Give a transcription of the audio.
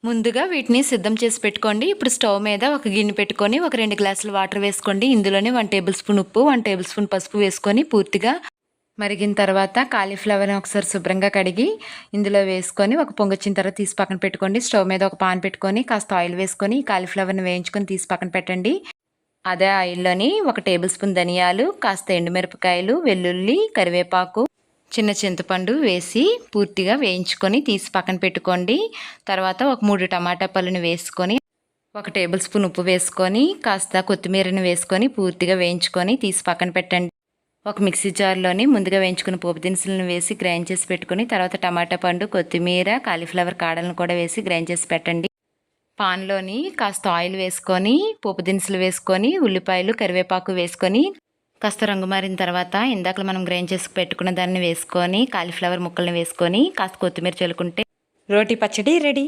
ముందుగా వీటిని సిద్ధం చేసి పెట్టుకోండి. ఇప్పుడు స్టవ్ మీద ఒక గిన్నె పెట్టుకొని ఒక 2 గ్లాసులు వాటర్ వేసుకోండి. ఇందులోనే 1 టేబుల్ స్పూన్ ఉప్పు, 1 టేబుల్ స్పూన్ పసుపు వేసుకొని పూర్తిగా మరిగిన తర్వాత కాలీఫ్లవర్‌ని ఒకసారి శుభ్రంగా కడిగి ఇందులో వేసుకొని ఒక పొంగొచ్చిన తర్వాత తీసి పక్కన పెట్టుకోండి. స్టవ్ మీద ఒక పాన్ పెట్టుకొని కాస్త ఆయిల్ వేసుకొని కాలీఫ్లవర్‌ని వేయించుకొని తీసి పక్కన పెట్టండి. అదే ఆయిల్‌లోని ఒక టేబుల్ స్పూన్ ధనియాలు, కాస్త ఎండుమిరపకాయలు, వెల్లుల్లి, కరివేపాకు, చిన్న చింతపండు వేసి పూర్తిగా వేయించుకొని తీసి పక్కన పెట్టుకోండి. తర్వాత ఒక 3 టమాటా పళ్ళను వేసుకొని ఒక టేబుల్ స్పూన్ ఉప్పు వేసుకొని కాస్త కొత్తిమీరని వేసుకొని పూర్తిగా వేయించుకొని తీసి పక్కన పెట్టండి. ఒక మిక్సీ జార్లోని ముందుగా వేయించుకున్న పోపు దినుసులను వేసి గ్రైండ్ చేసి పెట్టుకొని తర్వాత టమాటా పండు, కొత్తిమీర, కాలీఫ్లవర్ కాడలను కూడా వేసి గ్రైండ్ చేసి పెట్టండి. పాన్లోని కాస్త ఆయిల్ వేసుకొని పోపు దినుసులు వేసుకొని ఉల్లిపాయలు, కరివేపాకు వేసుకొని కాస్త రంగు మారిన తర్వాత ఇందాక మనం గ్రైండ్ చేసి పెట్టుకున్న దాన్ని వేసుకొని కాలీఫ్లవర్ ముక్కల్ని వేసుకొని కాస్త కొత్తిమీర చల్లుకుంటే రోటి పచ్చడి రెడీ.